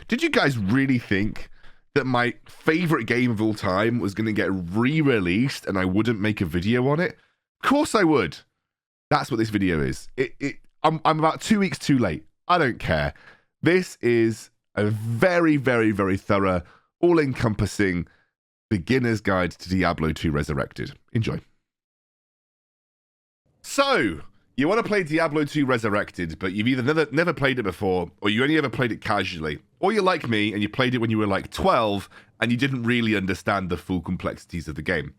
Did you guys really think that my favorite game of all time was going to get re-released and I wouldn't make a video on it? Of course I would. That's what this video is. I'm about 2 weeks too late. I don't care. This is a very, very, very thorough, all-encompassing beginner's guide to Diablo 2 Resurrected. Enjoy. So, you want to play Diablo 2 Resurrected, but you've either never played it before, or you only ever played it casually, or you're like me and you played it when you were like 12 and you didn't really understand the full complexities of the game.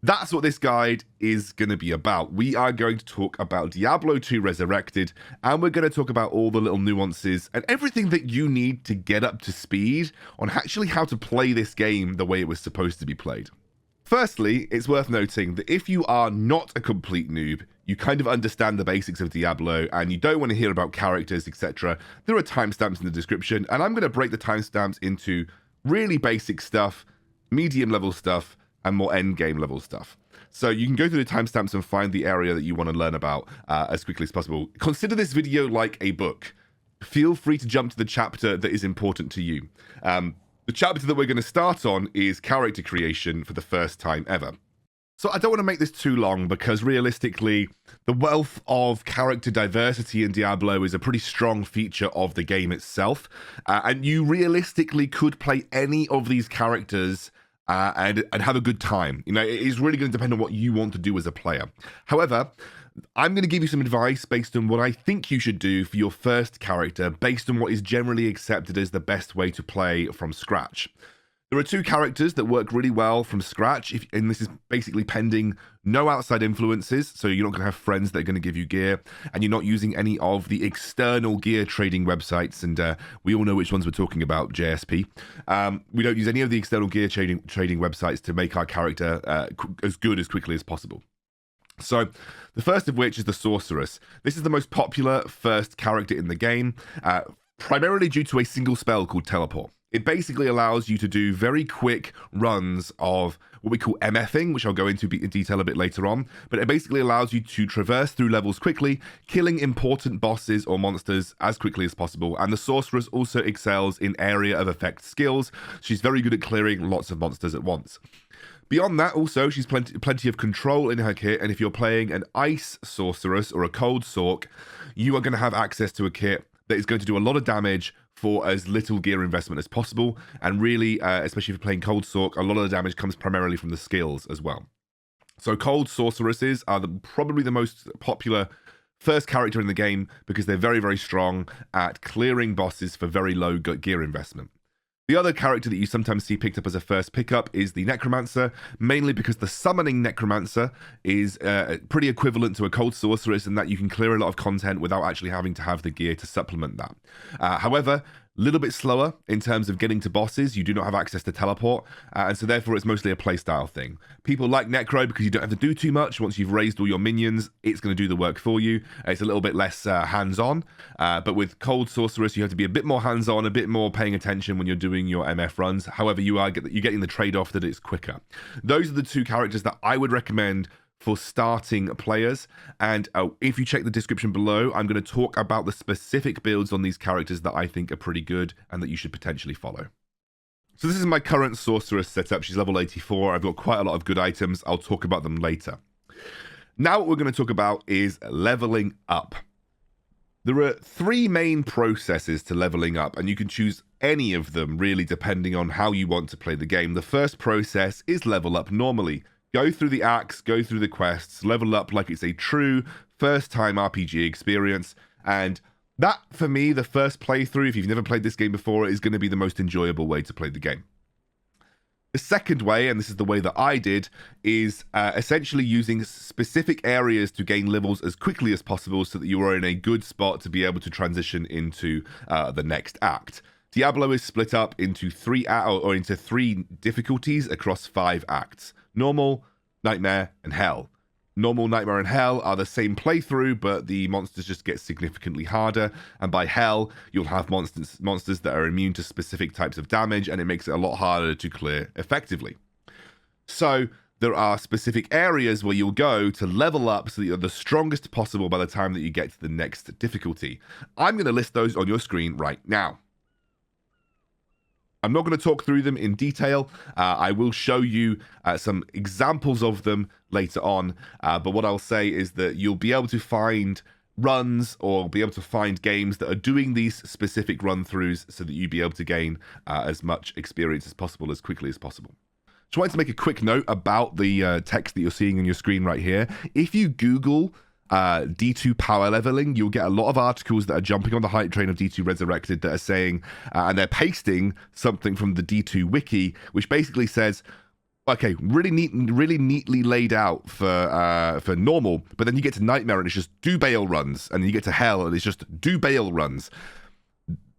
That's what this guide is going to be about. We are going to talk about Diablo 2 Resurrected, and we're going to talk about all the little nuances and everything that you need to get up to speed on actually how to play this game the way it was supposed to be played. Firstly, it's worth noting that if you are not a complete noob, you kind of understand the basics of Diablo and you don't want to hear about characters, etc., there are timestamps in the description, and I'm going to break the timestamps into really basic stuff, medium level stuff, and more endgame level stuff. So you can go through the timestamps and find the area that you want to learn about as quickly as possible. Consider this video like a book. Feel free to jump to the chapter that is important to you. The chapter that we're going to start on is character creation for the first time ever. So I don't want to make this too long because realistically, the wealth of character diversity in Diablo is a pretty strong feature of the game itself. And you realistically could play any of these characters and have a good time. You know, it is really going to depend on what you want to do as a player. However, I'm going to give you some advice based on what I think you should do for your first character, based on what is generally accepted as the best way to play from scratch. There are two characters that work really well from scratch, and this is basically pending no outside influences, so you're not going to have friends that are going to give you gear, and you're not using any of the external gear trading websites, and we all know which ones we're talking about, JSP. We don't use any of the external gear trading websites to make our character as good as quickly as possible. So, the first of which is the Sorceress. This is the most popular first character in the game, primarily due to a single spell called Teleport. It basically allows you to do very quick runs of what we call MFing, which I'll go into in detail a bit later on, but it basically allows you to traverse through levels quickly, killing important bosses or monsters as quickly as possible, and the Sorceress also excels in area of effect skills. She's very good at clearing lots of monsters at once. Beyond that, also, she's plenty of control in her kit, and if you're playing an Ice Sorceress or a Cold Sorc, you are going to have access to a kit that is going to do a lot of damage for as little gear investment as possible, and really, especially if you're playing Cold Sorc, a lot of the damage comes primarily from the skills as well. So Cold Sorceresses are probably the most popular first character in the game because they're very, very strong at clearing bosses for very low gear investment. The other character that you sometimes see picked up as a first pickup is the Necromancer, mainly because the Summoning Necromancer is pretty equivalent to a Cold Sorceress in that you can clear a lot of content without actually having to have the gear to supplement that. However, a little bit slower in terms of getting to bosses. You do not have access to teleport, and so therefore it's mostly a playstyle thing. People like Necro because you don't have to do too much. Once you've raised all your minions, it's going to do the work for you. It's a little bit less hands-on, but with Cold Sorceress, you have to be a bit more hands-on, a bit more paying attention when you're doing your MF runs. However, you're getting the trade-off that it's quicker. Those are the two characters that I would recommend for starting players, and if you check the description below, I'm going to talk about the specific builds on these characters that I think are pretty good and that you should potentially follow. So this is my current Sorceress setup. She's level 84. I've got quite a lot of good items. I'll talk about them later. Now what we're going to talk about is leveling up. There are three main processes to leveling up, and you can choose any of them really depending on how you want to play the game. The first process is level up normally. Go through the acts, go through the quests, level up like it's a true first-time RPG experience. And that, for me, the first playthrough, if you've never played this game before, is going to be the most enjoyable way to play the game. The second way, and this is the way that I did, is essentially using specific areas to gain levels as quickly as possible so that you are in a good spot to be able to transition into the next act. Diablo is split up into three difficulties across 5 acts. Normal, Nightmare, and Hell. Normal, Nightmare, and Hell are the same playthrough, but the monsters just get significantly harder, and by Hell, you'll have monsters that are immune to specific types of damage, and it makes it a lot harder to clear effectively. So, there are specific areas where you'll go to level up so that you're the strongest possible by the time that you get to the next difficulty. I'm going to list those on your screen right now. I'm not going to talk through them in detail. I will show you some examples of them later on. But what I'll say is that you'll be able to find runs or be able to find games that are doing these specific run-throughs so that you'll be able to gain as much experience as possible as quickly as possible. Just wanted to make a quick note about the text that you're seeing on your screen right here. If you Google D2 power leveling, you'll get a lot of articles that are jumping on the hype train of D2 Resurrected that are saying, and they're pasting something from the D2 wiki, which basically says, okay, really neatly laid out for normal, but then you get to Nightmare and it's just do Baal runs, and then you get to Hell and it's just do Baal runs.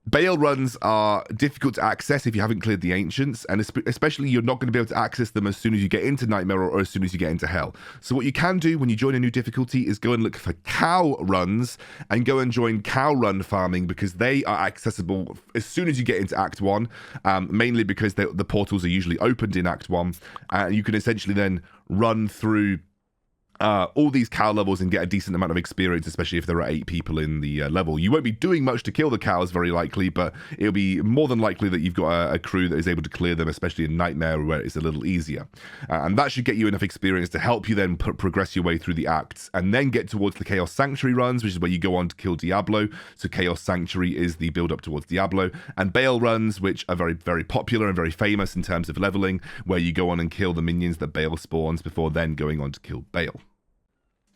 Baal runs are difficult to access if you haven't cleared the Ancients, and especially you're not going to be able to access them as soon as you get into Nightmare or as soon as you get into Hell. So what you can do when you join a new difficulty is go and look for cow runs and go and join cow run farming, because they are accessible as soon as you get into Act 1, mainly because the portals are usually opened in Act 1. You can essentially then run through all these cow levels and get a decent amount of experience, especially if there are 8 people in the level. You won't be doing much to kill the cows, very likely, but it'll be more than likely that you've got a crew that is able to clear them, especially in Nightmare, where it's a little easier. And that should get you enough experience to help you then progress your way through the acts, and then get towards the Chaos Sanctuary runs, which is where you go on to kill Diablo. So Chaos Sanctuary is the build-up towards Diablo. And Baal runs, which are very, very popular and very famous in terms of leveling, where you go on and kill the minions that Baal spawns before then going on to kill Baal.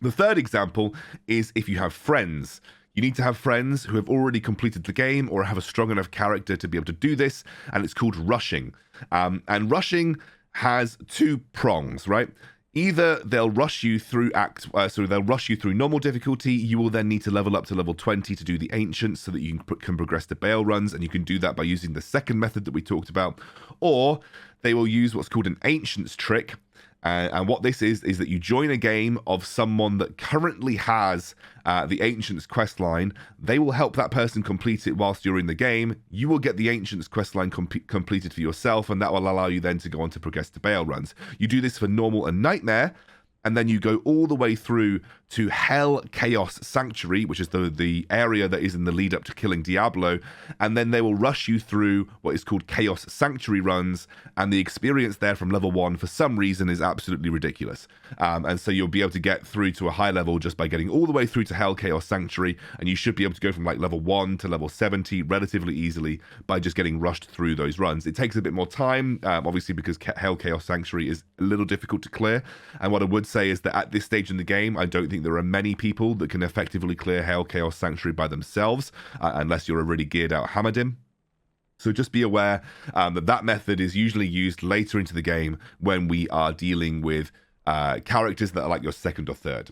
The third example is if you have friends. You need to have friends who have already completed the game or have a strong enough character to be able to do this, and it's called rushing. And rushing has 2 prongs, right? Either they'll rush you through they'll rush you through normal difficulty. You will then need to level up to level 20 to do the Ancients so that you can progress to Baal runs, and you can do that by using the second method that we talked about. Or they will use what's called an Ancients trick. And what this is that you join a game of someone that currently has the Ancients questline. They will help that person complete it whilst you're in the game. You will get the Ancients questline completed for yourself, and that will allow you then to go on to progress to Baal runs. You do this for normal and Nightmare, and then you go all the way through to Hell Chaos Sanctuary, which is the area that is in the lead up to killing Diablo, and then they will rush you through what is called Chaos Sanctuary runs, and the experience there from level 1 for some reason is absolutely ridiculous. And so you'll be able to get through to a high level just by getting all the way through to Hell Chaos Sanctuary, and you should be able to go from like level 1 to level 70 relatively easily by just getting rushed through those runs. It takes a bit more time, obviously, because Hell Chaos Sanctuary is a little difficult to clear, and what I would say is that at this stage in the game, I don't think there are many people that can effectively clear Hell Chaos Sanctuary by themselves, unless you're a really geared out Hammerdim. So just be aware that method is usually used later into the game when we are dealing with characters that are like your second or third.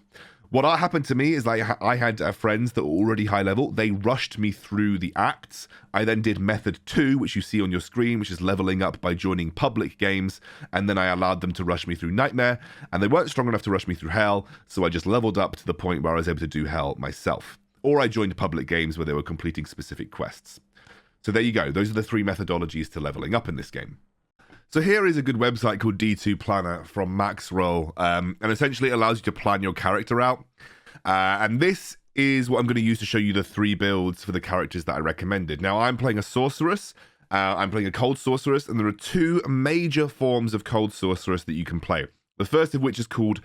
What happened to me is I had friends that were already high level. They rushed me through the acts. I then did method 2, which you see on your screen, which is leveling up by joining public games. And then I allowed them to rush me through Nightmare. And they weren't strong enough to rush me through Hell. So I just leveled up to the point where I was able to do Hell myself. Or I joined public games where they were completing specific quests. So there you go. Those are the 3 methodologies to leveling up in this game. So here is a good website called D2 Planner from Maxroll, and essentially it allows you to plan your character out. And this is what I'm going to use to show you the 3 builds for the characters that I recommended. Now, I'm playing a Sorceress, I'm playing a Cold Sorceress, and there are 2 major forms of Cold Sorceress that you can play. The first of which is called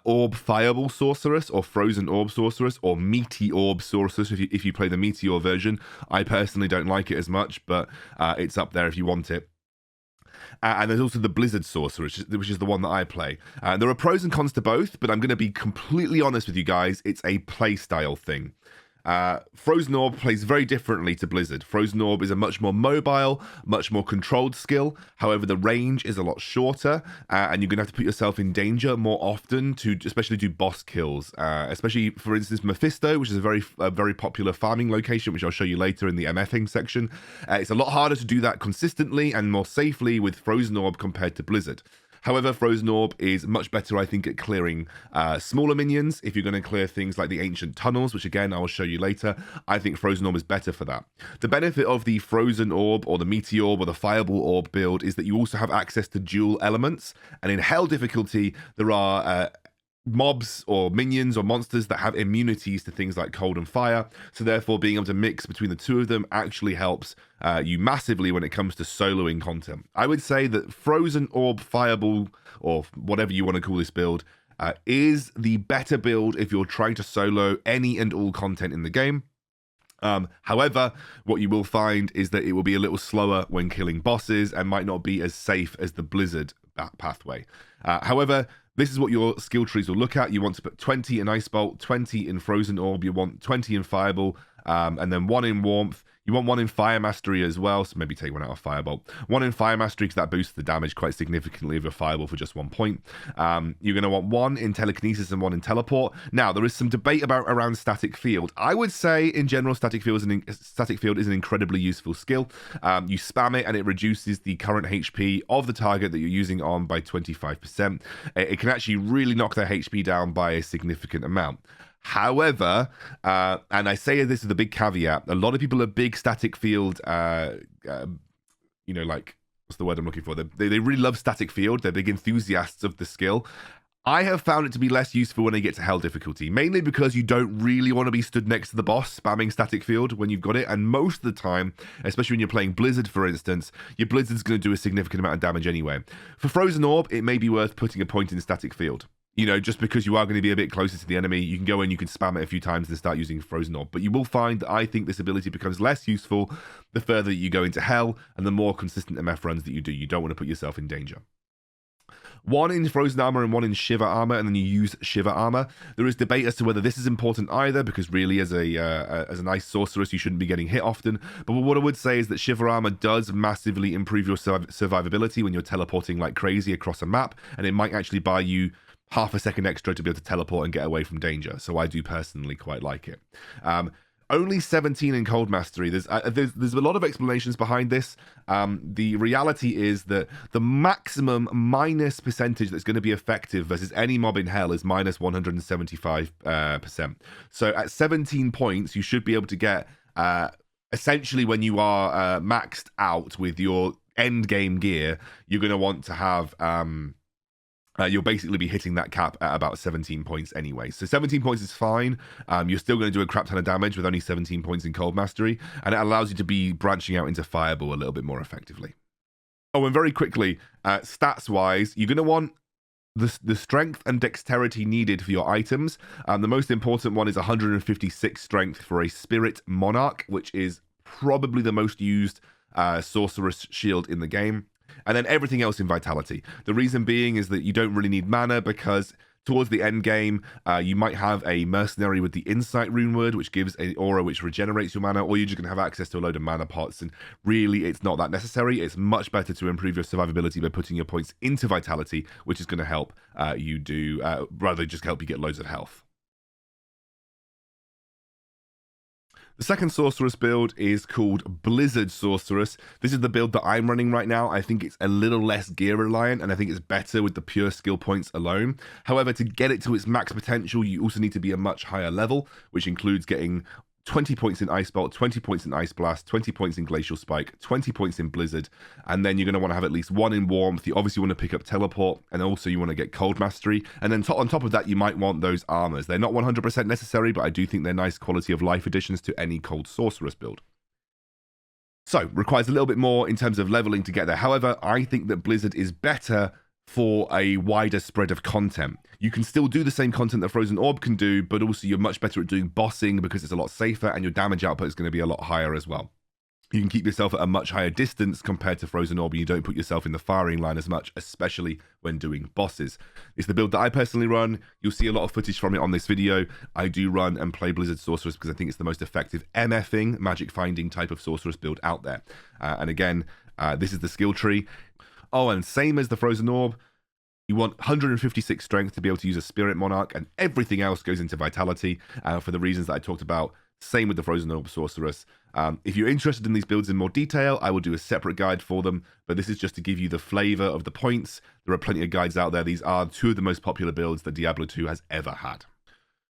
Orb Fireball Sorceress, or Frozen Orb Sorceress, or Meaty Orb Sorceress if you play the Meteor version. I personally don't like it as much, but it's up there if you want it. And there's also the Blizzard Sorceress, which is the one that I play. There are pros and cons to both, but I'm going to be completely honest with you guys. It's a playstyle thing. Frozen Orb plays very differently to Blizzard. Frozen Orb is a much more mobile, much more controlled skill. However, the range is a lot shorter, and you're going to have to put yourself in danger more often to especially do boss kills. Especially, for instance, Mephisto, which is a very popular farming location, which I'll show you later in the MFing section. It's a lot harder to do that consistently and more safely with Frozen Orb compared to Blizzard. However, Frozen Orb is much better, I think, at clearing smaller minions. If you're going to clear things like the Ancient Tunnels, which again, I will show you later, I think Frozen Orb is better for that. The benefit of the Frozen Orb or the Meteor Orb or the Fireball Orb build is that you also have access to dual elements. And in Hell difficulty, there are mobs or minions or monsters that have immunities to things like cold and fire, so therefore being able to mix between the two of them actually helps you massively when it comes to soloing content. I would say that Frozen Orb Fireball, or whatever you want to call this build, is the better build if you're trying to solo any and all content in the game. However, what you will find is that it will be a little slower when killing bosses and might not be as safe as the Blizzard pathway. However, this is what your skill trees will look at. You want to put 20 in Ice Bolt, 20 in Frozen Orb, you want 20 in Fireball, and then 1 in Warmth. You want 1 in Fire Mastery as well, so maybe take 1 out of Firebolt. 1 in Fire Mastery, because that boosts the damage quite significantly of your Fireball for just 1 point. You're going to want 1 in Telekinesis and 1 in Teleport. Now, there is some debate around Static Field. I would say, in general, Static Field is an incredibly useful skill. You spam it, and it reduces the current HP of the target that you're using on by 25%. It can actually really knock their HP down by a significant amount. However, and I say this with a big caveat, a lot of people are big Static Field, you know, like, what's the word I'm looking for? They really love Static Field. They're big enthusiasts of the skill. I have found it to be less useful when I get to Hell difficulty, mainly because you don't really want to be stood next to the boss spamming Static Field when you've got it, and most of the time, especially when you're playing Blizzard, for instance, your Blizzard's going to do a significant amount of damage anyway. For Frozen Orb, it may be worth putting a point in Static Field. You know, just because you are going to be a bit closer to the enemy, you can go in, you can spam it a few times and start using Frozen Orb. But you will find that I think this ability becomes less useful the further you go into Hell and the more consistent MF runs that you do. You don't want to put yourself in danger. 1 in Frozen Armor and 1 in Shiver Armor, and then you use Shiver Armor. There is debate as to whether this is important either, because really as an ice sorceress, you shouldn't be getting hit often. But what I would say is that Shiver Armor does massively improve your survivability when you're teleporting like crazy across a map, and it might actually buy you half a second extra to be able to teleport and get away from danger. So I do personally quite like it. Only 17 in Cold Mastery. There's a lot of explanations behind this. The reality is that the maximum minus percentage that's going to be effective versus any mob in Hell is minus 175%. So at 17 points, you should be able to get, essentially when you are maxed out with your end game gear, you're going to want to have... you'll basically be hitting that cap at about 17 points anyway. So 17 points is fine. You're still going to do a crap ton of damage with only 17 points in Cold Mastery, and it allows you to be branching out into Fireball a little bit more effectively. Oh, and very quickly, stats-wise, you're going to want the strength and dexterity needed for your items. The most important one is 156 strength for a Spirit Monarch, which is probably the most used sorceress shield in the game. And then everything else in Vitality. The reason being is that you don't really need mana, because towards the end game, you might have a Mercenary with the Insight Runeword, which gives an aura which regenerates your mana, or you're just going to have access to a load of mana pots, and really it's not that necessary. It's much better to improve your survivability by putting your points into Vitality, which is going to help you do, rather just help you get loads of health. The second Sorceress build is called Blizzard Sorceress. This is the build that I'm running right now. I think it's a little less gear reliant, and I think it's better with the pure skill points alone. However, to get it to its max potential, you also need to be a much higher level, which includes getting 20 points in Ice Bolt, 20 points in Ice Blast, 20 points in Glacial Spike, 20 points in Blizzard, and then you're going to want to have at least 1 in Warmth. You obviously want to pick up Teleport, and also you want to get Cold Mastery, and then on top of that, you might want those armors. They're not 100% necessary, but I do think they're nice quality of life additions to any Cold Sorceress build. So, requires a little bit more in terms of leveling to get there. However, I think that Blizzard is better for a wider spread of content. You can still do the same content that Frozen Orb can do, but also you're much better at doing bossing because it's a lot safer, and your damage output is going to be a lot higher as well. You can keep yourself at a much higher distance compared to Frozen Orb, and you don't put yourself in the firing line as much, especially when doing bosses. It's the build that I personally run. You'll see a lot of footage from it on this video. I do run and play Blizzard Sorceress because I think it's the most effective MFing, magic finding type of Sorceress build out there. And again, this is the skill tree. Oh, and same as the Frozen Orb, you want 156 strength to be able to use a Spirit Monarch, and everything else goes into Vitality for the reasons that I talked about. Same with the Frozen Orb Sorceress. If you're interested in these builds in more detail, I will do a separate guide for them, but this is just to give you the flavor of the points. There are plenty of guides out there. These are two of the most popular builds that Diablo 2 has ever had.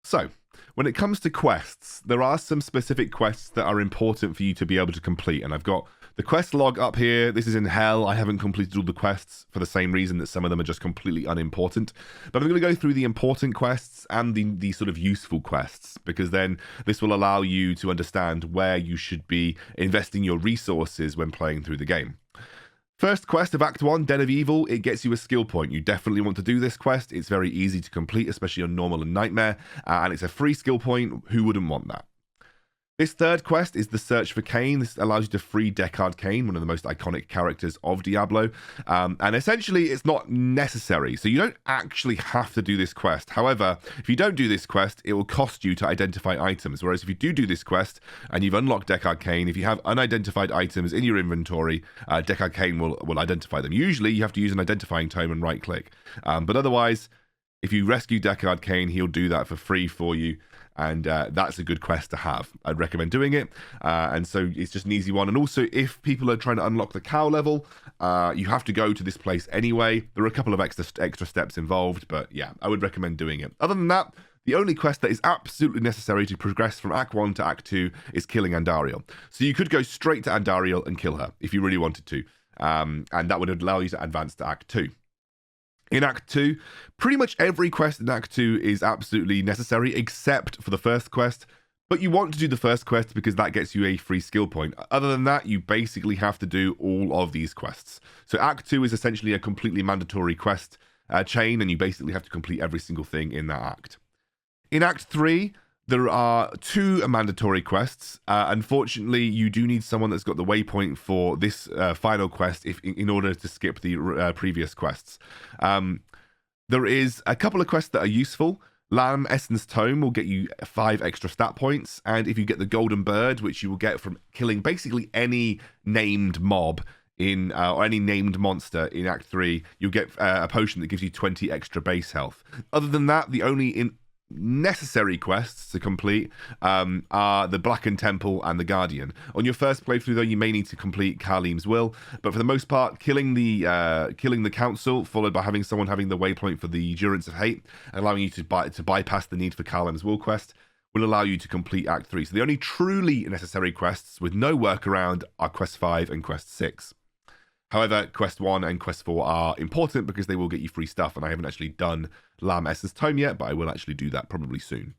So, when it comes to quests, there are some specific quests that are important for you to be able to complete. And I've got the quest log up here. This is in hell. I haven't completed all the quests for the same reason that some of them are just completely unimportant. But I'm going to go through the important quests and the sort of useful quests, because then this will allow you to understand where you should be investing your resources when playing through the game. First quest of Act 1, Den of Evil, it gets you a skill point. You definitely want to do this quest. It's very easy to complete, especially on Normal and Nightmare, and it's a free skill point. Who wouldn't want that? This third quest is the Search for Cain. This allows you to free Deckard Cain, one of the most iconic characters of Diablo. And essentially, it's not necessary. So you don't actually have to do this quest. However, if you don't do this quest, it will cost you to identify items. Whereas if you do this quest and you've unlocked Deckard Cain, if you have unidentified items in your inventory, Deckard Cain will identify them. Usually, you have to use an identifying tome and right-click. But otherwise, if you rescue Deckard Cain, he'll do that for free for you. And that's a good quest to have. I'd recommend doing it. And so it's just an easy one. And also, if people are trying to unlock the cow level, you have to go to this place anyway. There are a couple of extra steps involved, but yeah, I would recommend doing it. Other than that, the only quest that is absolutely necessary to progress from Act 1 to Act 2 is killing Andariel. So you could go straight to Andariel and kill her if you really wanted to. And that would allow you to advance to Act 2. In Act 2, pretty much every quest in Act 2 is absolutely necessary, except for the first quest. But you want to do the first quest because that gets you a free skill point. Other than that, you basically have to do all of these quests. So Act 2 is essentially a completely mandatory quest chain, and you basically have to complete every single thing in that act. In Act 3, there are 2 mandatory quests. Unfortunately, you do need someone that's got the waypoint for this final quest in order to skip the previous quests. There is a couple of quests that are useful. Lamb Essence Tome will get you 5 extra stat points, and if you get the Golden Bird, which you will get from killing basically any named mob or any named monster in Act 3, you'll get a potion that gives you 20 extra base health. Other than that, the only necessary quests to complete are the Blackened Temple and the Guardian. On your first playthrough, though, you may need to complete Kalim's Will, but for the most part, killing the Council, followed by having someone having the waypoint for the Endurance of Hate, allowing you to bypass the need for Kalim's Will quest, will allow you to complete Act 3. So the only truly necessary quests with no workaround are Quest 5 and Quest 6. However, Quest 1 and Quest 4 are important because they will get you free stuff, and I haven't actually done Lamb Essence Tome yet, but I will actually do that probably soon.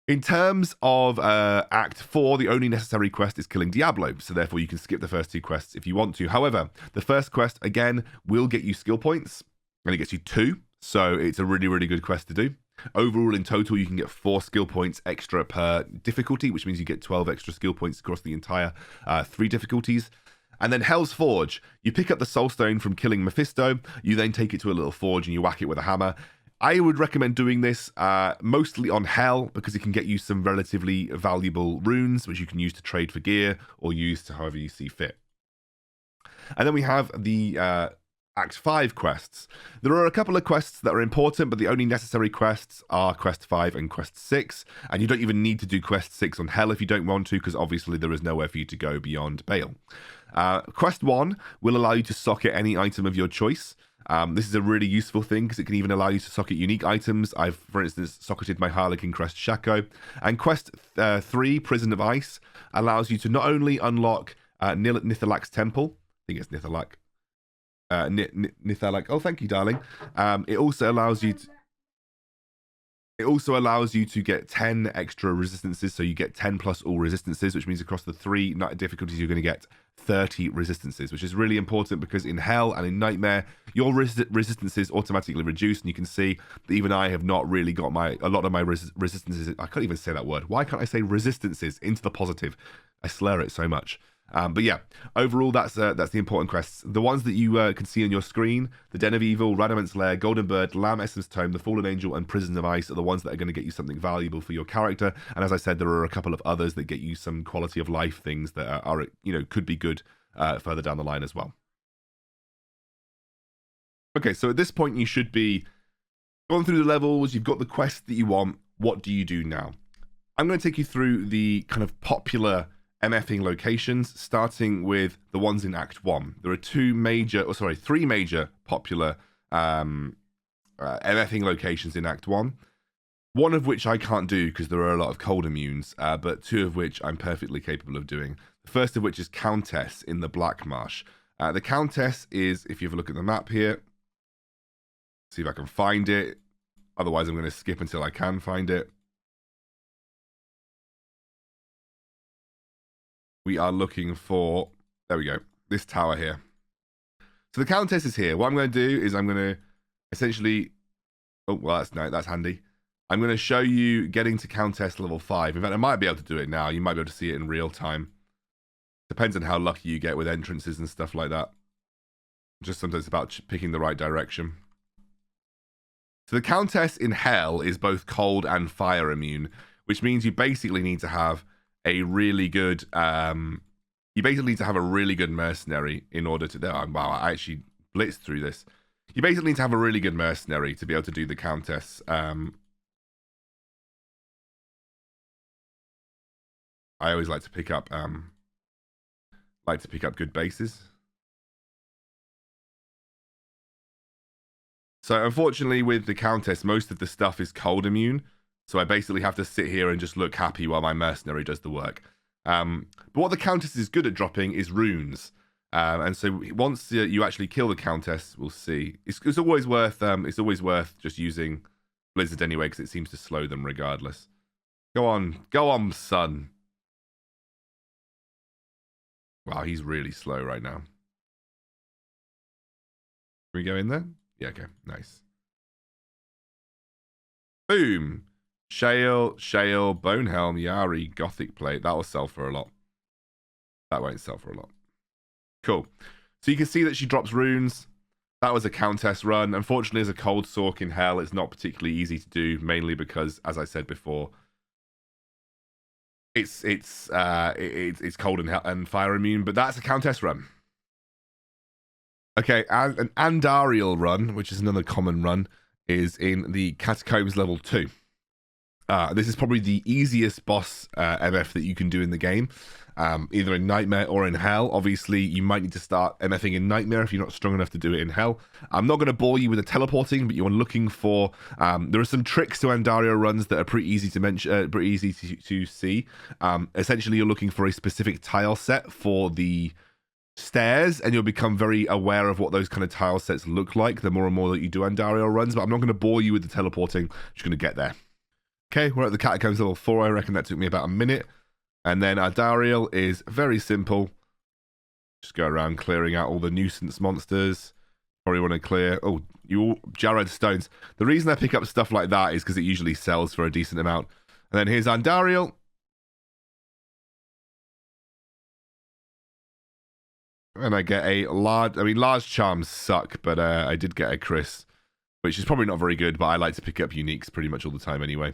In terms of Act 4, the only necessary quest is killing Diablo, so therefore you can skip the first 2 quests if you want to. However, the first quest, again, will get you skill points, and it gets you 2, so it's a really, really good quest to do. Overall, in total, you can get 4 skill points extra per difficulty, which means you get 12 extra skill points across the entire 3 difficulties. And then Hell's Forge. You pick up the Soul Stone from killing Mephisto. You then take it to a little forge and you whack it with a hammer. I would recommend doing this mostly on Hell because it can get you some relatively valuable runes, which you can use to trade for gear or use to however you see fit. And then we have the Act 5 quests. There are a couple of quests that are important, but the only necessary quests are Quest 5 and Quest 6. And you don't even need to do Quest 6 on Hell if you don't want to, because obviously there is nowhere for you to go beyond Bale. Quest 1 will allow you to socket any item of your choice. This is a really useful thing because it can even allow you to socket unique items. I've, for instance, socketed my Harlequin Crest Shaco. And Quest 3, Prison of Ice, allows you to not only unlock Nithalak's Temple, I think it's Nithalak. Nithalak. Oh, thank you, darling. It also allows you to get 10 extra resistances, so you get 10 plus all resistances, which means across the 3 difficulties you're going to get 30 resistances, which is really important because in Hell and in Nightmare your resistances automatically reduce, and you can see that even I have not really got a lot of my resistances. I can't even say that word. Why can't I say resistances into the positive? I slur it so much. But yeah, overall, that's the important quests. The ones that you can see on your screen, the Den of Evil, Radament's Lair, Golden Bird, Lamb Essence Tome, the Fallen Angel, and Prison of Ice are the ones that are going to get you something valuable for your character. And as I said, there are a couple of others that get you some quality of life things that are could be good further down the line as well. Okay, so at this point, you should be gone through the levels. You've got the quest that you want. What do you do now? I'm going to take you through the kind of popular MFing locations, starting with the ones in Act 1. There are 3 major popular MFing locations in Act 1. one of which I can't do because there are a lot of cold immunes, but two of which I'm perfectly capable of doing. The first of which is Countess in the Black Marsh. The Countess is, if you have a look at the map here, see if I can find it. Otherwise, I'm going to skip until I can find it. We are looking for, there we go, this tower here. So the Countess is here. What I'm going to do is I'm going to essentially, oh, well, that's handy. I'm going to show you getting to Countess level 5. In fact, I might be able to do it now. You might be able to see it in real time. Depends on how lucky you get with entrances and stuff like that. Just sometimes about picking the right direction. So the Countess in Hell is both cold and fire immune, which means you basically need to have a really good mercenary in order to, wow, I actually blitzed through this. You basically need to have a really good mercenary to be able to do the Countess. I always like to pick up good bases. So unfortunately with the Countess, most of the stuff is cold immune. So I basically have to sit here and just look happy while my mercenary does the work. But what the Countess is good at dropping is runes. And so once you actually kill the Countess, we'll see. It's always worth just using Blizzard anyway, because it seems to slow them regardless. Go on, son. Wow, he's really slow right now. Can we go in there? Yeah, okay, nice. Boom. Shale, Bonehelm, Yari, Gothic Plate. That will sell for a lot. That won't sell for a lot. Cool. So you can see that she drops runes. That was a Countess run. Unfortunately, as a cold Sorc in Hell, it's not particularly easy to do, mainly because, as I said before, it's cold and fire immune, but that's a Countess run. Okay, and an Andariel run, which is another common run, is in the Catacombs level 2. This is probably the easiest boss MF that you can do in the game, either in Nightmare or in Hell. Obviously, you might need to start MFing in Nightmare if you're not strong enough to do it in Hell. I'm not going to bore you with the teleporting, but you're looking for... there are some tricks to Andariel runs that are pretty easy to mention, pretty easy to see. Essentially, you're looking for a specific tile set for the stairs, and you'll become very aware of what those kind of tile sets look like the more and more that you do Andariel runs, but I'm not going to bore you with the teleporting. I'm just going to get there. Okay, we're at the Catacombs level 4. I reckon that took me about a minute. And then Andariel is very simple. Just go around clearing out all the nuisance monsters. Probably want to clear... Oh, Jared Stones. The reason I pick up stuff like that is because it usually sells for a decent amount. And then here's Andariel. And I get a large... I mean, large charms suck, but I did get a Chris, which is probably not very good, but I like to pick up uniques pretty much all the time anyway.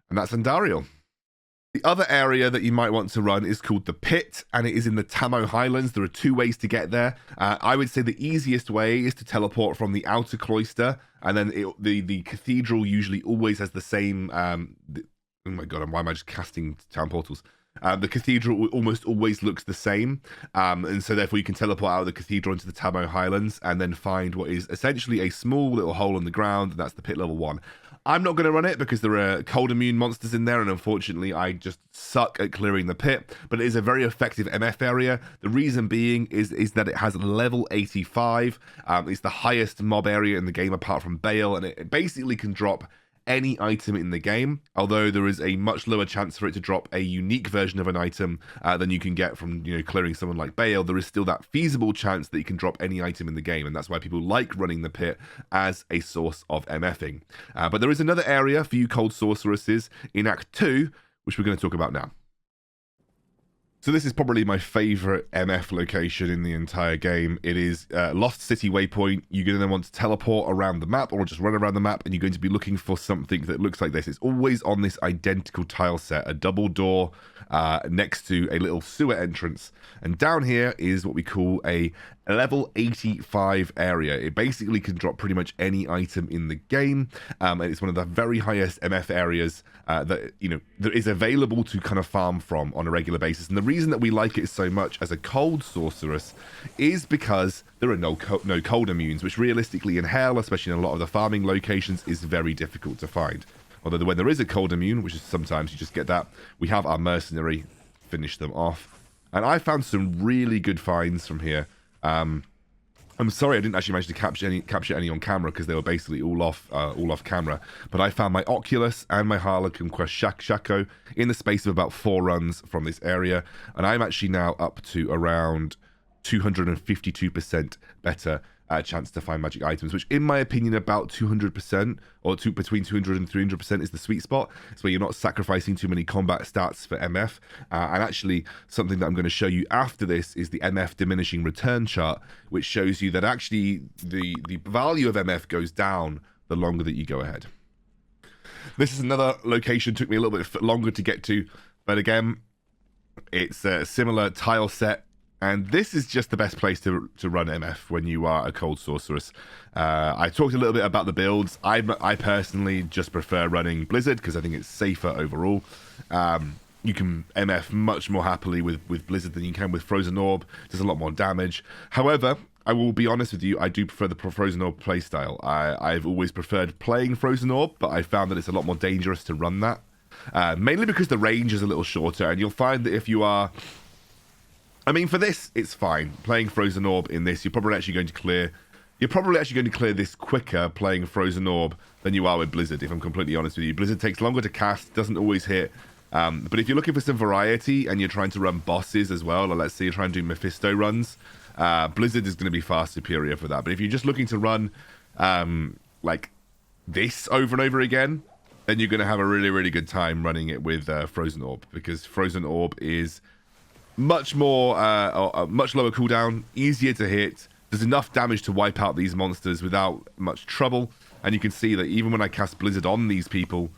And that's Andariel. The other area that you might want to run is called the Pit, and it is in the Tamo Highlands. There are 2 ways to get there. I would say the easiest way is to teleport from the outer cloister, and then the cathedral usually always has the same... oh my god, why am I just casting town portals? The cathedral almost always looks the same, and so therefore you can teleport out of the cathedral into the Tamo Highlands and then find what is essentially a small little hole in the ground, and that's the Pit level 1. I'm not going to run it because there are cold immune monsters in there, and unfortunately I just suck at clearing the pit, but it is a very effective MF area. The reason being is that it has level 85. It's the highest mob area in the game apart from Bale, and it basically can drop any item in the game, although there is a much lower chance for it to drop a unique version of an item than you can get from clearing someone like Bale. There is still that feasible chance that you can drop any item in the game, and that's why people like running the pit as a source of MFing. But there is another area for you cold sorceresses in Act 2, which we're going to talk about now. So this is probably my favorite MF location in the entire game. It is Lost City Waypoint. You're going to want to teleport around the map or just run around the map, and you're going to be looking for something that looks like this. It's always on this identical tile set, a double door next to a little sewer entrance. And down here is what we call a level 85 area. It basically can drop pretty much any item in the game, and it's one of the very highest MF areas that that is available to kind of farm from on a regular basis. And the reason that we like it so much as a cold sorceress is because there are no cold immunes, which realistically in Hell, especially in a lot of the farming locations, is very difficult to find. Although when there is a cold immune, which is sometimes you just get that, we have our Mercenary finish them off. And I found some really good finds from here. I'm sorry I didn't actually manage to capture any on camera because they were basically all off camera. But I found my Oculus and my Harlequin Quest Shaco in the space of about 4 runs from this area, and I'm actually now up to around 252% better chance to find magic items, which in my opinion about 200% or between 200 and 300% is the sweet spot. It's where you're not sacrificing too many combat stats for MF. And actually something that I'm going to show you after this is the MF diminishing return chart, which shows you that actually the value of MF goes down the longer that you go ahead. This is another location, took me a little bit longer to get to, but again, it's a similar tile set. And this is just the best place to run MF when you are a cold sorceress. I talked a little bit about the builds. I personally just prefer running Blizzard because I think it's safer overall. You can MF much more happily with Blizzard than you can with Frozen Orb. Does a lot more damage. However, I will be honest with you, I do prefer the Frozen Orb playstyle. I've always preferred playing Frozen Orb, but I found that it's a lot more dangerous to run that. Mainly because the range is a little shorter, and you'll find that if you are... I mean, for this, it's fine. Playing Frozen Orb in this, you're probably actually going to clear this quicker playing Frozen Orb than you are with Blizzard, if I'm completely honest with you. Blizzard takes longer to cast, doesn't always hit. But if you're looking for some variety and you're trying to run bosses as well, or let's say you're trying to do Mephisto runs, Blizzard is going to be far superior for that. But if you're just looking to run like this over and over again, then you're going to have a really, really good time running it with Frozen Orb, because Frozen Orb is... much more, much lower cooldown, easier to hit, does enough damage to wipe out these monsters without much trouble, and you can see that even when I cast Blizzard on these people,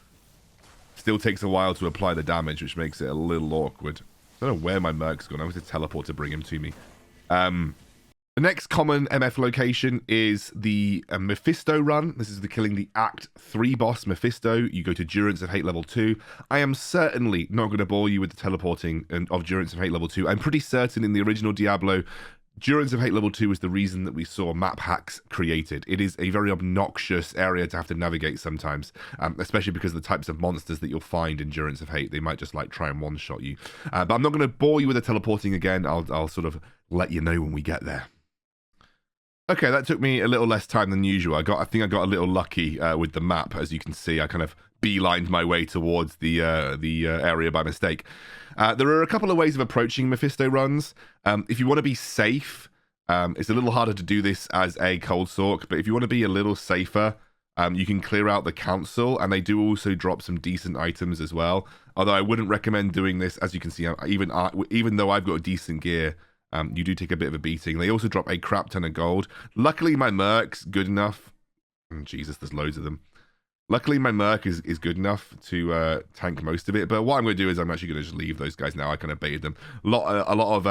still takes a while to apply the damage, which makes it a little awkward. I don't know where my Merc's gone. I was to teleport to bring him to me. The next common MF location is the Mephisto run. This is the killing the Act 3 boss, Mephisto. You go to Durance of Hate level 2. I am certainly not going to bore you with the teleporting of Durance of Hate level 2. I'm pretty certain in the original Diablo, Durance of Hate level 2 is the reason that we saw map hacks created. It is a very obnoxious area to have to navigate sometimes, especially because of the types of monsters that you'll find in Durance of Hate. They might just like try and one-shot you. But I'm not going to bore you with the teleporting again. I'll sort of let you know when we get there. Okay, that took me a little less time than usual. I think I got a little lucky with the map. As you can see, I kind of beelined my way towards the area by mistake. There are a couple of ways of approaching Mephisto runs. If you want to be safe, it's a little harder to do this as a cold Sorc, but if you want to be a little safer, you can clear out the council, and they do also drop some decent items as well. Although I wouldn't recommend doing this. As you can see, even though I've got decent gear, you do take a bit of a beating. They also drop a crap ton of gold. Luckily, my Merc's good enough. Jesus, there's loads of them. Luckily, my Merc is good enough to tank most of it. But what I'm going to do is I'm actually going to just leave those guys now. I kind of baited them. A lot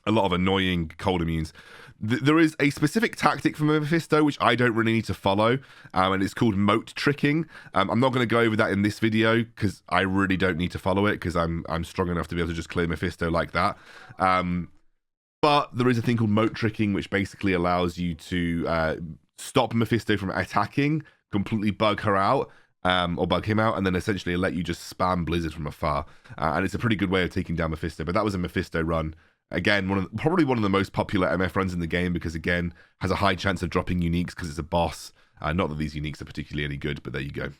of annoying cold immunes. There is a specific tactic for Mephisto which I don't really need to follow, and it's called moat tricking. I'm not going to go over that in this video because I really don't need to follow it, because I'm strong enough to be able to just clear Mephisto like that. But there is a thing called moat tricking, which basically allows you to stop Mephisto from attacking, completely bug her out, or bug him out, and then essentially let you just spam Blizzard from afar. And it's a pretty good way of taking down Mephisto. But that was a Mephisto run. Again, probably one of the most popular MF runs in the game, because again, has a high chance of dropping uniques because it's a boss. Not that these uniques are particularly any good, but there you go.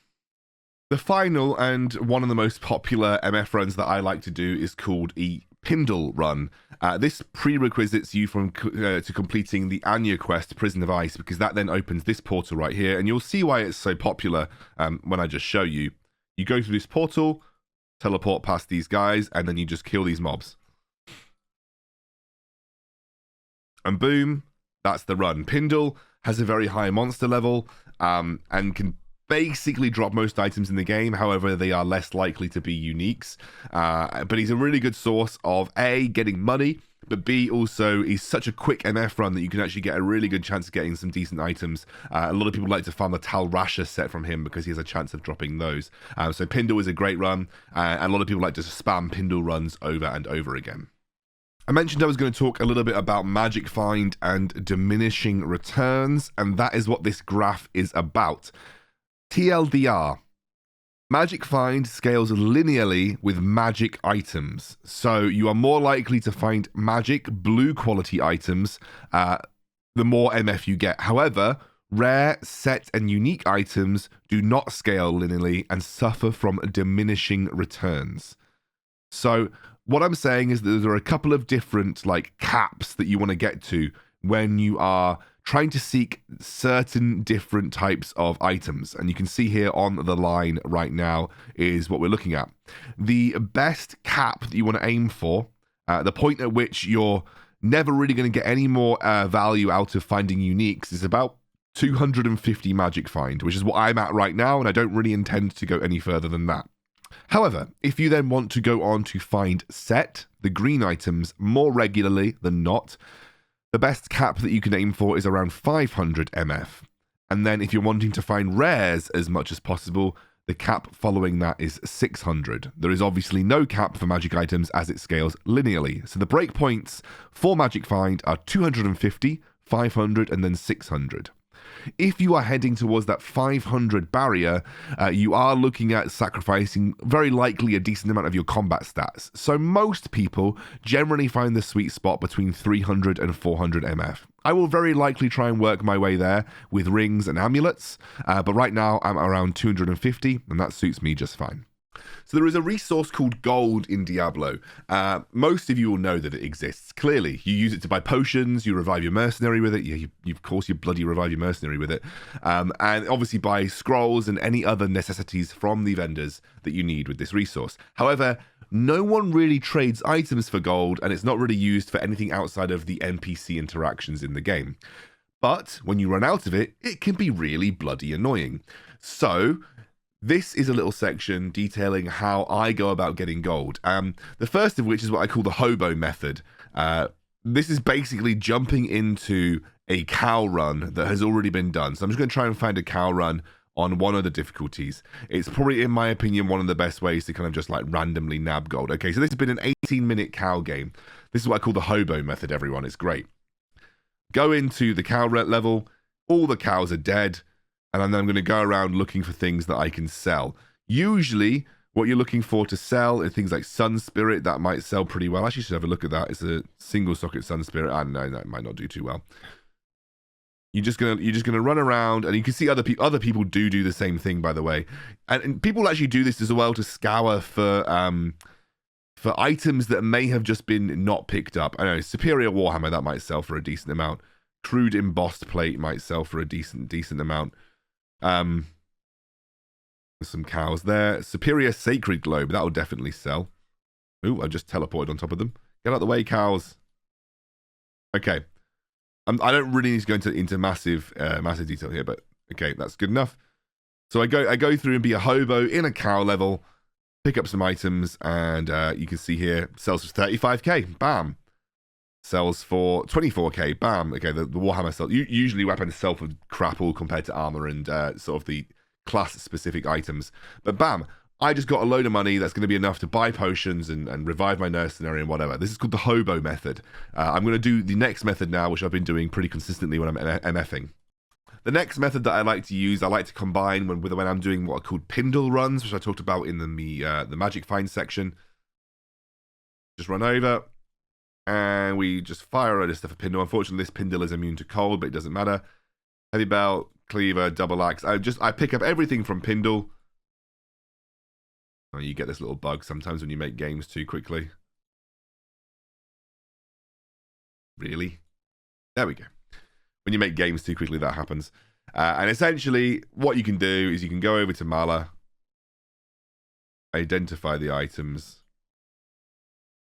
The final and one of the most popular MF runs that I like to do is called a Pindle Run. This prerequisites you from to completing the Anya quest, Prison of Ice, because that then opens this portal right here, and you'll see why it's so popular when I just show you. You go through this portal, teleport past these guys, and then you just kill these mobs. And boom, that's the run. Pindle has a very high monster level and can basically drop most items in the game. However, they are less likely to be uniques. But he's a really good source of A, getting money, but B, also he's such a quick MF run that you can actually get a really good chance of getting some decent items. A lot of people like to farm the Tal Rasha set from him because he has a chance of dropping those. So Pindle is a great run, and a lot of people like to spam Pindle runs over and over again. I mentioned I was going to talk a little bit about magic find and diminishing returns, and that is what this graph is about. TLDR. Magic Find scales linearly with magic items. So you are more likely to find magic blue quality items the more MF you get. However, rare, set, and unique items do not scale linearly and suffer from diminishing returns. So what I'm saying is that there are a couple of different caps that you want to get to when you are trying to seek certain different types of items. And you can see here on the line right now is what we're looking at. The best cap that you want to aim for, the point at which you're never really going to get any more value out of finding uniques, is about 250 magic find, which is what I'm at right now, and I don't really intend to go any further than that. However, if you then want to go on to find set, the green items, more regularly than not, the best cap that you can aim for is around 500 MF. And then if you're wanting to find rares as much as possible, the cap following that is 600. There is obviously no cap for magic items as it scales linearly. So the breakpoints for magic find are 250, 500, and then 600. If you are heading towards that 500 barrier, you are looking at sacrificing very likely a decent amount of your combat stats. So most people generally find the sweet spot between 300 and 400 MF. I will very likely try and work my way there with rings and amulets, but right now I'm around 250, and that suits me just fine. So there is a resource called gold in Diablo. Most of you will know that it exists. Clearly, you use it to buy potions, you revive your mercenary with it. You of course, you bloody revive your mercenary with it. And obviously buy scrolls and any other necessities from the vendors that you need with this resource. However, no one really trades items for gold, and it's not really used for anything outside of the NPC interactions in the game. But when you run out of it, it can be really bloody annoying. So this is a little section detailing how I go about getting gold. The first of which is what I call the hobo method. This is basically jumping into a cow run that has already been done. So I'm just going to try and find a cow run on one of the difficulties. It's probably, in my opinion, one of the best ways to kind of just randomly nab gold. Okay, so this has been an 18-minute cow game. This is what I call the hobo method, everyone. It's great. Go into the cow level. All the cows are dead. And then I'm going to go around looking for things that I can sell. Usually, what you're looking for to sell are things like Sun Spirit. That might sell pretty well. Actually, you should have a look at that. It's a single socket Sun Spirit. I don't know, that might not do too well. You're just gonna run around, and you can see other people do the same thing, by the way. And people actually do this as well to scour for items that may have just been not picked up. I know, Superior Warhammer, that might sell for a decent amount. Crude Embossed Plate might sell for a decent amount. There's some cows there. Superior Sacred Globe, that will definitely sell. Ooh, I just teleported on top of them. Get out of the way, cows. Okay. I don't really need to go into massive detail here, but okay, that's good enough. So I go through and be a hobo in a cow level, pick up some items, and you can see here, sells for 35k, bam. Sells for 24k, bam. Okay, the Warhammer sells. Usually weapons sell for crap all compared to armor and sort of the class-specific items. But bam, I just got a load of money that's going to be enough to buy potions and revive my mercenary and whatever. This is called the hobo method. I'm going to do the next method now, which I've been doing pretty consistently when I'm MFing. The next method that I like to use, I like to combine when I'm doing what are called Pindle runs, which I talked about in the magic find section. Just run over, and we just fire a stuff for Pindle. Unfortunately, this Pindle is immune to cold, but it doesn't matter. Heavy belt, cleaver, double axe. I pick up everything from Pindle. Oh, you get this little bug sometimes when you make games too quickly. Really? There we go. When you make games too quickly, that happens. And essentially, what you can do is you can go over to Mala, identify the items,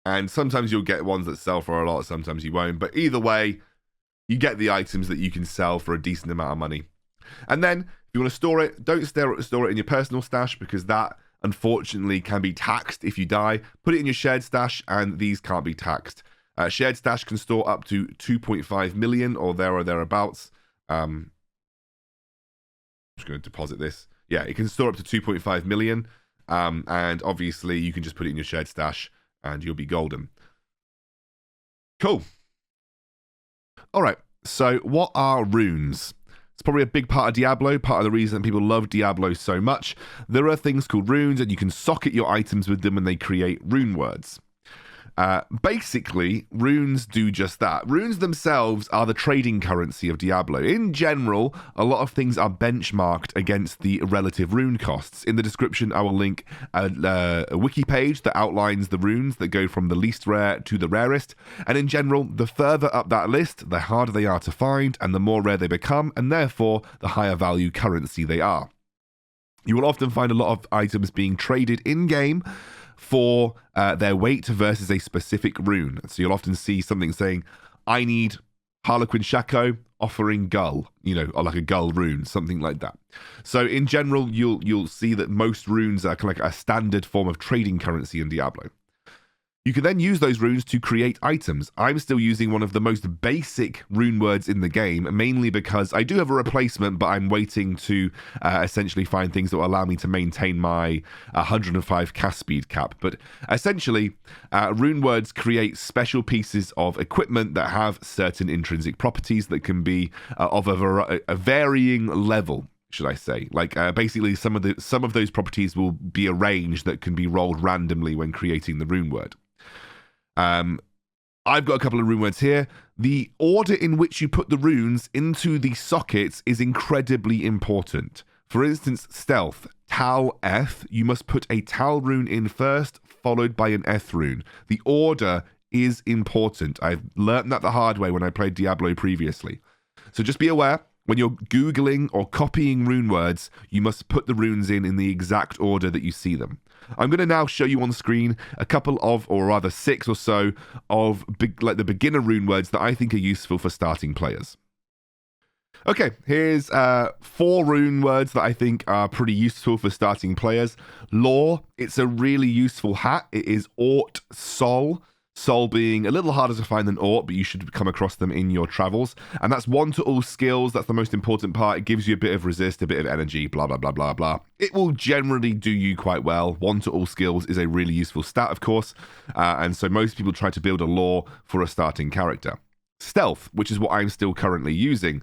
and sometimes you'll get ones that sell for a lot, sometimes you won't. But either way, you get the items that you can sell for a decent amount of money. And then, if you want to store it, don't store it in your personal stash, because that, unfortunately, can be taxed if you die. Put it in your shared stash, and these can't be taxed. Shared stash can store up to 2.5 million or thereabouts. I'm just going to deposit this. Yeah, it can store up to 2.5 million. And obviously, you can just put it in your shared stash and you'll be golden. Cool. All right. So what are runes? It's probably a big part of Diablo, part of the reason people love Diablo so much. There are things called runes, and you can socket your items with them and they create rune words. Basically, runes do just that. Runes themselves are the trading currency of Diablo. In general, a lot of things are benchmarked against the relative rune costs. In the description, I will link a wiki page that outlines the runes that go from the least rare to the rarest. And in general, the further up that list, the harder they are to find, and the more rare they become, and therefore, the higher value currency they are. You will often find a lot of items being traded in-game for their weight versus a specific rune. So you'll often see something saying, I need Harlequin Shako offering gull, or like a gull rune, something like that. So in general, you'll see that most runes are kind of like a standard form of trading currency in Diablo. You can then use those runes to create items. I'm still using one of the most basic rune words in the game, mainly because I do have a replacement, but I'm waiting to essentially find things that will allow me to maintain my 105 cast speed cap. But essentially, rune words create special pieces of equipment that have certain intrinsic properties that can be of a varying level, should I say. Like basically some of those properties will be arranged that can be rolled randomly when creating the rune word. I've got a couple of rune words here. The order in which you put the runes into the sockets is incredibly important. For instance, stealth, Tal F, you must put a Tal rune in first, followed by an Eth rune. The order is important. I've learned that the hard way when I played Diablo previously. So just be aware, when you're Googling or copying rune words, you must put the runes in the exact order that you see them. I'm going to now show you on screen a couple of, or rather 6 or so, of the beginner rune words that I think are useful for starting players. Okay, here's 4 rune words that I think are pretty useful for starting players. Law, it's a really useful hat. It is Aurt Sol. Sol being a little harder to find than Aurt, but you should come across them in your travels. And that's 1 to all skills. That's the most important part. It gives you a bit of resist, a bit of energy, blah, blah, blah, blah, blah. It will generally do you quite well. 1 to all skills is a really useful stat, of course. And so most people try to build a law for a starting character. Stealth, which is what I'm still currently using.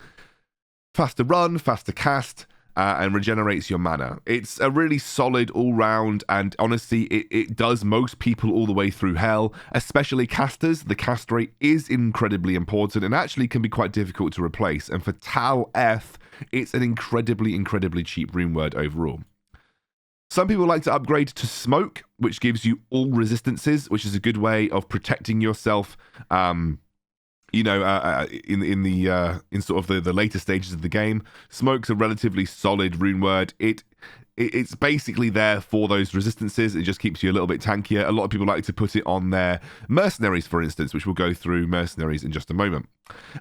Faster run, faster cast, and regenerates your mana. It's a really solid all-round, and honestly, it does most people all the way through hell, especially casters. The cast rate is incredibly important and actually can be quite difficult to replace. And for Tal F, it's an incredibly, incredibly cheap rune word overall. Some people like to upgrade to Smoke, which gives you all resistances, which is a good way of protecting yourself in sort of the later stages of the game. Smoke's a relatively solid rune word. It's basically there for those resistances. It just keeps you a little bit tankier. A lot of people like to put it on their Mercenaries, for instance, which we'll go through Mercenaries in just a moment.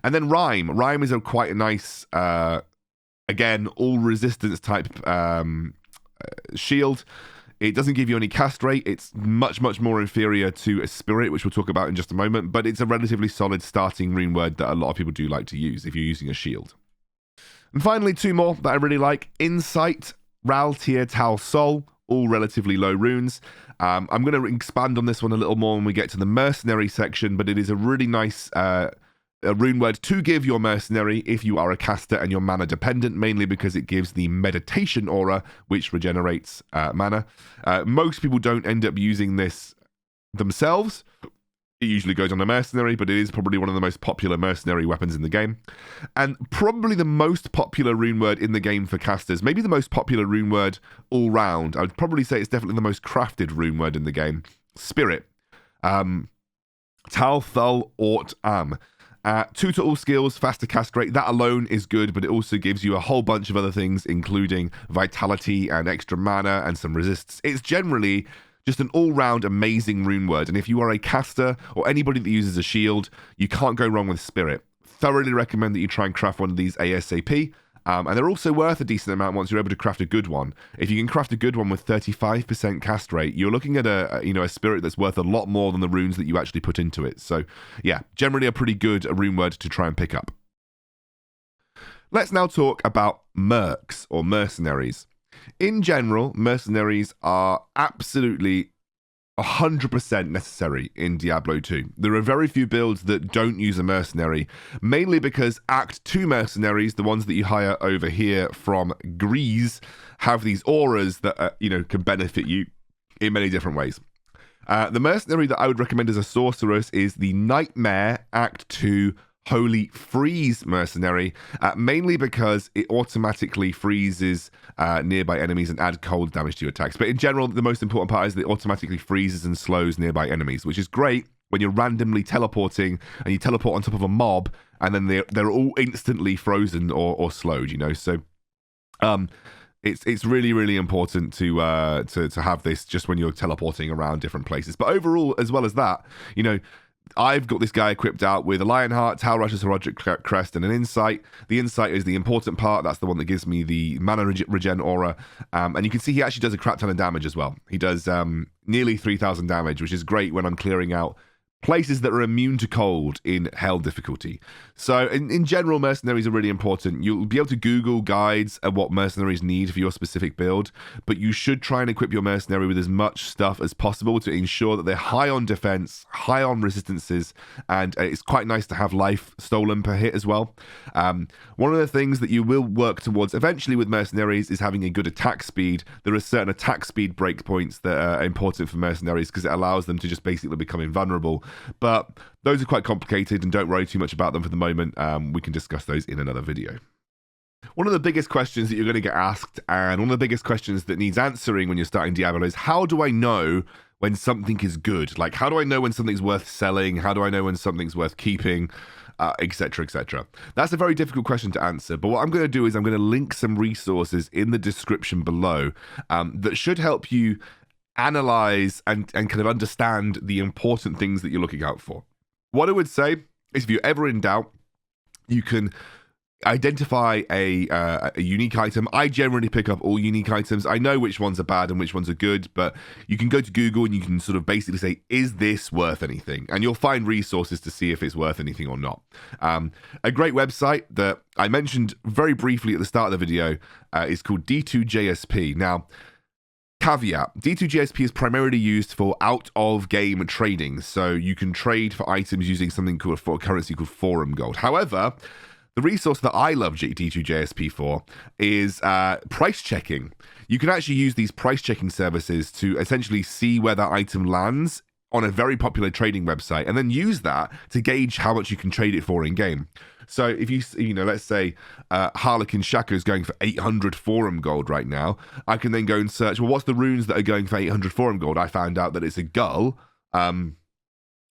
And then Rhyme. Rhyme is quite a nice, again, all resistance type shield. It doesn't give you any cast rate. It's much, much more inferior to a Spirit, which we'll talk about in just a moment, but it's a relatively solid starting rune word that a lot of people do like to use if you're using a shield. And finally, 2 more that I really like. Insight, Ral, Tier, Tal, Sol, all relatively low runes. I'm going to expand on this one a little more when we get to the Mercenary section, but it is a really nice a rune word to give your mercenary if you are a caster and you're mana dependent, mainly because it gives the meditation aura, which regenerates mana. Most people don't end up using this themselves. It usually goes on a mercenary, but it is probably one of the most popular mercenary weapons in the game. And probably the most popular rune word in the game for casters, maybe the most popular rune word all round. I would probably say it's definitely the most crafted rune word in the game. Spirit. Tal, Thul, Aurt, Am. 2 to all skills, faster cast rate. That alone is good, but it also gives you a whole bunch of other things, including vitality and extra mana and some resists. It's generally just an all-round amazing rune word. And if you are a caster or anybody that uses a shield, you can't go wrong with Spirit. Thoroughly recommend that you try and craft one of these ASAP. And they're also worth a decent amount once you're able to craft a good one. If you can craft a good one with 35% cast rate, you're looking at a Spirit that's worth a lot more than the runes that you actually put into it. So yeah, generally a pretty good rune word to try and pick up. Let's now talk about mercs or mercenaries. In general, mercenaries are absolutely 100% necessary in Diablo 2. There are very few builds that don't use a mercenary, mainly because Act 2 mercenaries, the ones that you hire over here from Grease, have these auras that can benefit you in many different ways. The mercenary that I would recommend as a sorceress is the Nightmare Act 2 Holy Freeze mercenary, mainly because it automatically freezes nearby enemies and adds cold damage to your attacks. But in general, the most important part is that it automatically freezes and slows nearby enemies, which is great when you're randomly teleporting and you teleport on top of a mob and then they're all instantly frozen or slowed, So it's really, really important to have this just when you're teleporting around different places. But overall, as well as that, I've got this guy equipped out with a Lionheart, Tower Rush's Herodic Crest, and an Insight. The Insight is the important part. That's the one that gives me the mana regen aura. And you can see he actually does a crap ton of damage as well. He does nearly 3,000 damage, which is great when I'm clearing out places that are immune to cold in hell difficulty. So in general, mercenaries are really important. You'll be able to Google guides of what mercenaries need for your specific build, but you should try and equip your mercenary with as much stuff as possible to ensure that they're high on defense, high on resistances, and it's quite nice to have life stolen per hit as well. One of the things that you will work towards eventually with mercenaries is having a good attack speed. There are certain attack speed breakpoints that are important for mercenaries because it allows them to just basically become invulnerable. But those are quite complicated, and don't worry too much about them for the moment. We can discuss those in another video. One of the biggest questions that you're going to get asked, and one of the biggest questions that needs answering when you're starting Diablo, is how do I know when something is good? Like, how do I know when something's worth selling? How do I know when something's worth keeping? Etc, etc. That's a very difficult question to answer, but what I'm going to do is I'm going to link some resources in the description below that should help you analyze and kind of understand the important things that you're looking out for. What I would say is, if you're ever in doubt, you can identify a unique item. I generally pick up all unique items. I know which ones are bad and which ones are good, but you can go to Google and you can sort of basically say, is this worth anything? And you'll find resources to see if it's worth anything or not. A great website that I mentioned very briefly at the start of the video is called D2JSP. Now, caveat, D2JSP is primarily used for out-of-game trading, so you can trade for items using something called a currency called Forum Gold. However, the resource that I love D2JSP for is price checking. You can actually use these price checking services to essentially see where that item lands on a very popular trading website, and then use that to gauge how much you can trade it for in game. So if let's say Harlequin Shaka is going for 800 Forum Gold right now, I can then go and search, well, what's the runes that are going for 800 Forum Gold? I found out that it's a gull, or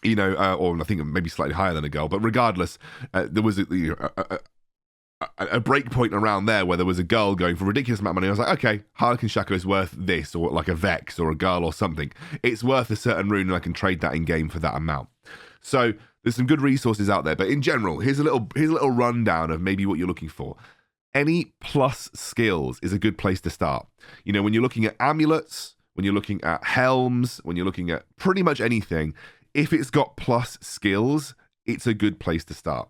I think maybe slightly higher than a gull, but regardless, there was a breakpoint around there where there was a gull going for a ridiculous amount of money. I was like, okay, Harlequin Shaka is worth this, or like a Vex or a gull or something. It's worth a certain rune, and I can trade that in game for that amount. So there's some good resources out there, but in general, here's a little rundown of maybe what you're looking for. Any plus skills is a good place to start. When you're looking at amulets, when you're looking at helms, when you're looking at pretty much anything, if it's got plus skills, it's a good place to start.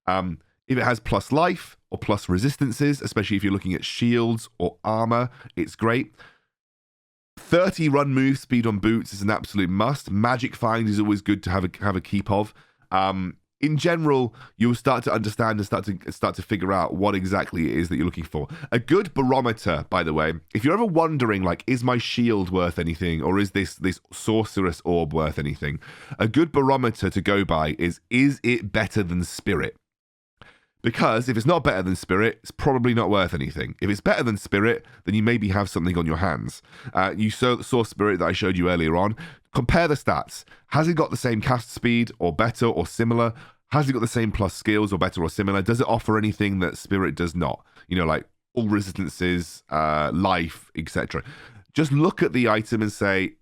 If it has plus life or plus resistances, especially if you're looking at shields or armor, it's great. 30 run move speed on boots is an absolute must. Magic Find is always good to have a keep of. In general, you'll start to understand and start to figure out what exactly it is that you're looking for. A good barometer, by the way, if you're ever wondering, like, is my shield worth anything, or is this sorceress orb worth anything? A good barometer to go by is it better than Spirit? Because if it's not better than Spirit, it's probably not worth anything. If it's better than Spirit, then you maybe have something on your hands. You saw Spirit that I showed you earlier on. Compare the stats. Has it got the same cast speed, or better, or similar? Has it got the same plus skills, or better, or similar? Does it offer anything that Spirit does not? Like all resistances, life, etc. Just look at the item and say,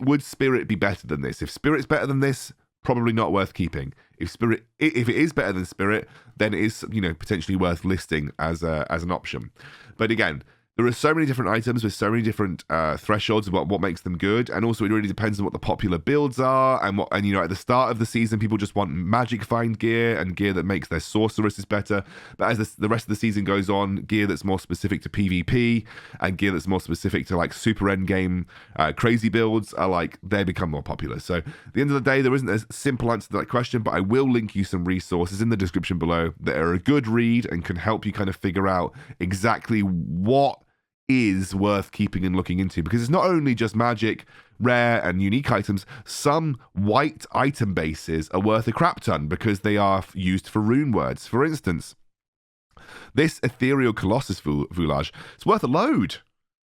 would Spirit be better than this? If Spirit's better than this, probably not worth keeping. If it is better than Spirit, then it is potentially worth listing as an option. But again, There are so many different items with so many different thresholds about what makes them good, and also it really depends on what the popular builds are, and you know, at the start of the season, people just want magic find gear and gear that makes their sorceresses better. But as the rest of the season goes on, gear that's more specific to PvP and gear that's more specific to like super endgame crazy builds are like, they become more popular. So at the end of the day, there isn't a simple answer to that question, but I will link you some resources in the description below that are a good read and can help you kind of figure out exactly what is worth keeping and looking into, because it's not only just magic, rare and unique items. Some white item bases are worth a crap ton because they are used for Runewords. For instance, this ethereal colossus foulage, it's worth a load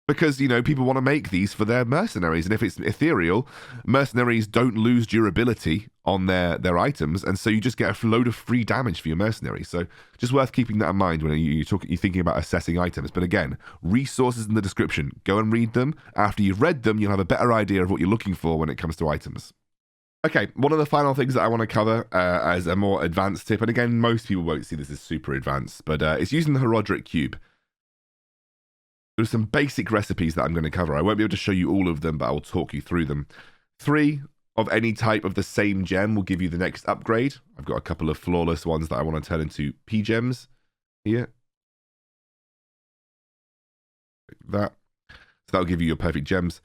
because, you know, people want to make these for their mercenaries, and if it's ethereal, mercenaries don't lose durability on their items, and so you just get a load of free damage for your mercenaries. So just worth keeping that in mind when you're thinking about assessing items. But again, resources in the description. Go and read them. After you've read them, you'll have a better idea of what you're looking for when it comes to items. Okay, one of the final things that I want to cover as a more advanced tip, and again, most people won't see this as super advanced, but it's using the Herodric Cube. There's some basic recipes that I'm going to cover. I won't be able to show you all of them, but I will talk you through them. 3 of any type of the same gem will give you the next upgrade. I've got a couple of flawless ones that I want to turn into P gems here. Like that. So that'll give you your perfect gems.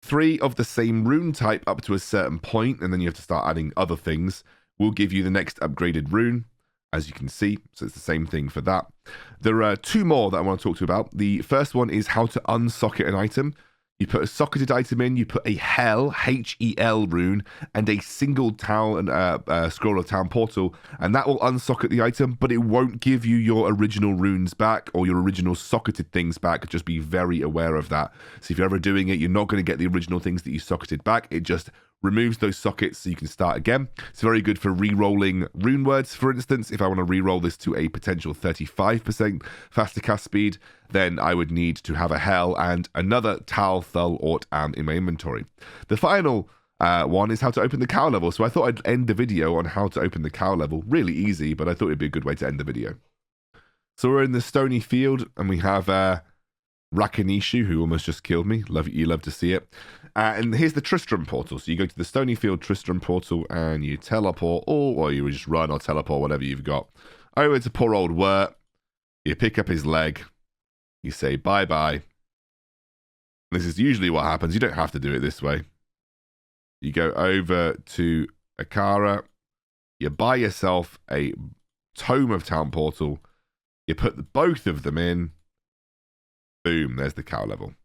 3 of the same rune type up to a certain point, and then you have to start adding other things, will give you the next upgraded rune, as you can see. So it's the same thing for that. There are 2 more that I want to talk to you about. The first one is how to unsocket an item. You put a socketed item in, you put a Hell, H-E-L rune, and a single town scroll of town portal, and that will unsocket the item, but it won't give you your original runes back or your original socketed things back. Just be very aware of that. So if you're ever doing it, you're not going to get the original things that you socketed back. It just removes those sockets so you can start again. It's very good for re-rolling Runewords, for instance. If I want to re-roll this to a potential 35% faster cast speed, then I would need to have a Hell and another Tal, Thul, Ort, Am in my inventory. The final one is how to open the cow level. So I thought I'd end the video on how to open the cow level. Really easy, but I thought it'd be a good way to end the video. So we're in the stony field, and we have Rakanishu, who almost just killed me. You love to see it. And here's the Tristram portal. So you go to the Stony Field Tristram portal and you teleport, or you just run or teleport, whatever you've got, over to poor old Wirt. You pick up his leg. You say bye-bye. This is usually what happens. You don't have to do it this way. You go over to Akara. You buy yourself a Tome of Town portal. You put both of them in. Boom, there's the cow level.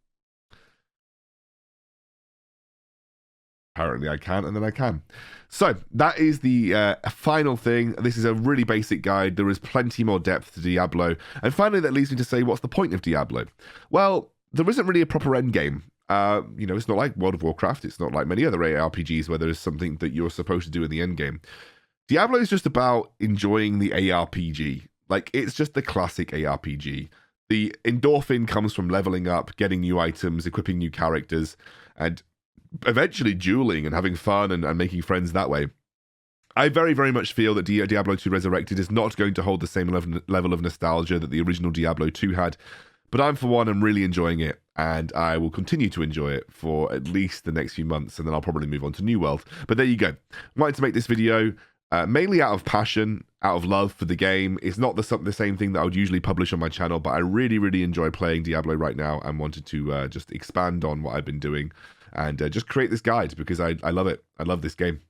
Apparently I can, and then I can. So that is the final thing. This is a really basic guide. There is plenty more depth to Diablo. And finally, that leads me to say, what's the point of Diablo? Well, there isn't really a proper end game. You know, it's not like World of Warcraft. It's not like many other ARPGs where there is something that you're supposed to do in the end game. Diablo is just about enjoying the ARPG. Like, it's just the classic ARPG. The endorphin comes from leveling up, getting new items, equipping new characters, and eventually dueling and having fun and making friends that way. I very, very much feel that Diablo 2 Resurrected is not going to hold the same level of nostalgia that the original Diablo 2 had, but I'm, for one, am really enjoying it, and I will continue to enjoy it for at least the next few months, and then I'll probably move on to New World. But there you go. I wanted to make this video mainly out of passion, out of love for the game. It's not the same thing that I would usually publish on my channel, but I really, really enjoy playing Diablo right now and wanted to just expand on what I've been doing and just create this guide because I love it. I love this game.